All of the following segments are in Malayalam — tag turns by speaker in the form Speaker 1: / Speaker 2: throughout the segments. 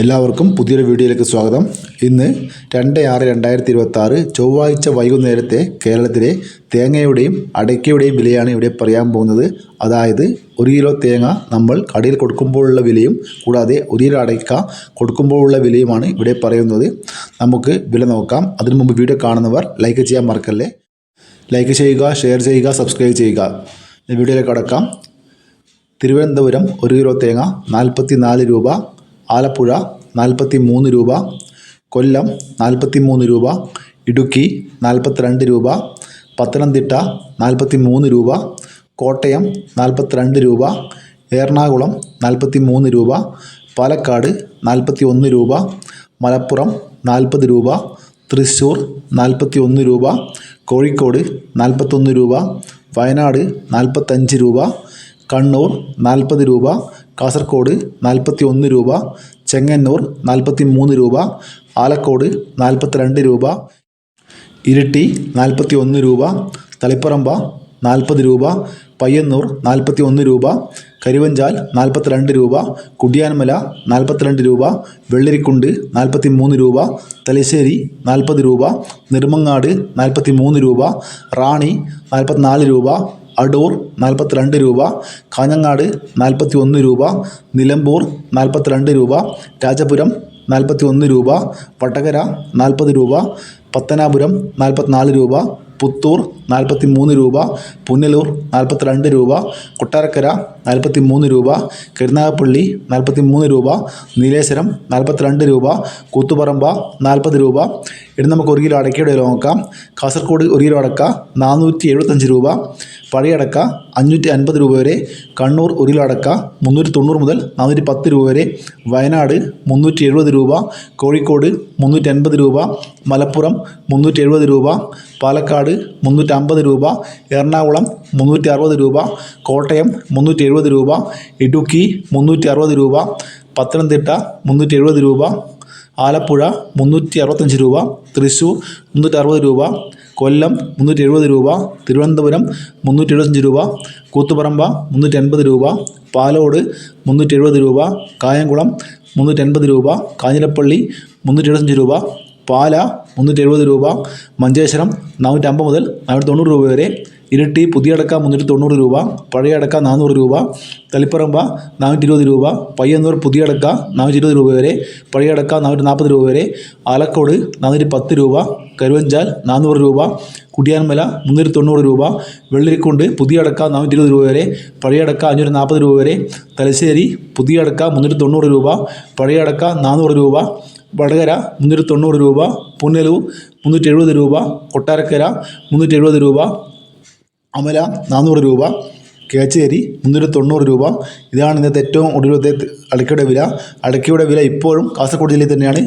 Speaker 1: എല്ലാവർക്കും പുതിയൊരു വീഡിയോയിലേക്ക് സ്വാഗതം. ഇന്ന് 2/6/2026 ചൊവ്വാഴ്ച വൈകുന്നേരത്തെ കേരളത്തിലെ തേങ്ങയുടെയും അടയ്ക്കയുടെയും വിലയാണ് ഇവിടെ പറയാൻ പോകുന്നത്. അതായത് 1 കിലോ തേങ്ങ നമ്മൾ കടയിൽ കൊടുക്കുമ്പോഴുള്ള വിലയും കൂടാതെ 1 കിലോ അടയ്ക്ക കൊടുക്കുമ്പോഴുള്ള വിലയുമാണ് ഇവിടെ പറയുന്നത്. നമുക്ക് വില നോക്കാം. അതിനു മുമ്പ് വീഡിയോ കാണുന്നവർ ലൈക്ക് ചെയ്യാൻ മറക്കല്ലേ. ലൈക്ക് ചെയ്യുക, ഷെയർ ചെയ്യുക, സബ്സ്ക്രൈബ് ചെയ്യുക. വീഡിയോയിലേക്ക് കടക്കാം. തിരുവനന്തപുരം 1 കിലോ തേങ്ങ 44 രൂപ, ആലപ്പുഴ 43 രൂപ, കൊല്ലം 43 രൂപ, ഇടുക്കി 42 രൂപ, പത്തനംതിട്ട 43 രൂപ, കോട്ടയം 42 രൂപ, എറണാകുളം 43 രൂപ, പാലക്കാട് 41 രൂപ, മലപ്പുറം 40 രൂപ, തൃശ്ശൂർ 41 രൂപ, കോഴിക്കോട് 41 രൂപ, വയനാട് 45 രൂപ, കണ്ണൂർ 40 രൂപ, കാസർഗോഡ് 41 രൂപ, ചെങ്ങന്നൂർ 43 രൂപ, ആലക്കോട് 42 രൂപ, ഇരിട്ടി 41 രൂപ, തളിപ്പറമ്പ 40 രൂപ, പയ്യന്നൂർ 41 രൂപ, കരുവഞ്ചാൽ 42 രൂപ, കുടിയാൻമല 42 രൂപ, വെള്ളരിക്കുണ്ട് 43 രൂപ, തലശ്ശേരി 40 രൂപ, നെടുമങ്ങാട് 43 രൂപ, റാണി 44 രൂപ, അടൂർ 42 രൂപ, കാഞ്ഞങ്ങാട് 41 രൂപ, നിലമ്പൂർ 42 രൂപ, രാജപുരം 41 രൂപ, വടകര 40 രൂപ, പത്തനാപുരം 44 രൂപ, പുത്തൂർ 43 രൂപ, പുനലൂർ 42 രൂപ, കൊട്ടാരക്കര 43 രൂപ, കരുനാഗപ്പള്ളി 43 രൂപ, നീലേശ്വരം 42 രൂപ, കൂത്തുപറമ്പ 40 രൂപ. ഇനി നമുക്ക് 1 കിലോ അടയ്ക്കയുടെ വില നോക്കാം. കാസർഗോഡ് 1 കിലോ അടക്ക 475 രൂപ, പഴയ അടക്ക 550 രൂപ വരെ, കണ്ണൂർ 1 കിലോ അടക്ക 390 മുതൽ 410 രൂപ വരെ, വയനാട് 370 രൂപ, കോഴിക്കോട് 380 രൂപ, മലപ്പുറം 370 രൂപ, പാലക്കാട് 350 രൂപ, എറണാകുളം 360 രൂപ, കോട്ടയം 370 രൂപ, ഇടുക്കി 360 രൂപ, പത്തനംതിട്ട 370 രൂപ, ആലപ്പുഴ 365 രൂപ, തൃശ്ശൂർ 360 രൂപ, കൊല്ലം 370 രൂപ, തിരുവനന്തപുരം 375 രൂപ, കൂത്തുപറമ്പ 380 രൂപ, പാലോട് 370 രൂപ, കായംകുളം 380 രൂപ, കാഞ്ഞിരപ്പള്ളി 375 രൂപ, പാല 370 രൂപ, മഞ്ചേശ്വരം 450 മുതൽ 490 രൂപ വരെ, ഇരിട്ടി പുതിയ അടക്ക 390 രൂപ, പഴയ അടക്ക 400 രൂപ, തളിപ്പറമ്പ 420 രൂപ, പയ്യന്നൂർ പുതിയ അടക്ക 420 രൂപ വരെ, പഴയ അടക്ക 440 രൂപ വരെ, ആലക്കോട് 410 രൂപ, കരുവഞ്ചാൽ 400 രൂപ, കുടിയാൻമല 390 രൂപ, വെള്ളരിക്കുണ്ട് പുതിയ അടക്ക 420 രൂപ വരെ, പഴയ അടക്ക 540 രൂപ വരെ, തലശ്ശേരി പുതിയ അടക്ക 390 രൂപ, പഴയ അടക്ക 400 രൂപ, വടകര 390 രൂപ, പുനലൂർ 370 രൂപ, കൊട്ടാരക്കര 370 രൂപ, അമല 400 രൂപ, കേച്ചേരി 390 രൂപ. ഇതാണ് ഇന്നത്തെ ഏറ്റവും ഒടുവിലത്തെ അടയ്ക്കയുടെ വില. അടയ്ക്കയുടെ വില ഇപ്പോഴും കാസർഗോഡ് ജില്ലയിൽ തന്നെയാണ്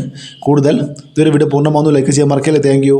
Speaker 1: കൂടുതൽ. ഇതൊരു വീഡിയോ പൂർണ്ണമാകുന്നു. ലൈക്ക് ചെയ്യാൻ മറക്കല്ലേ. Thank you.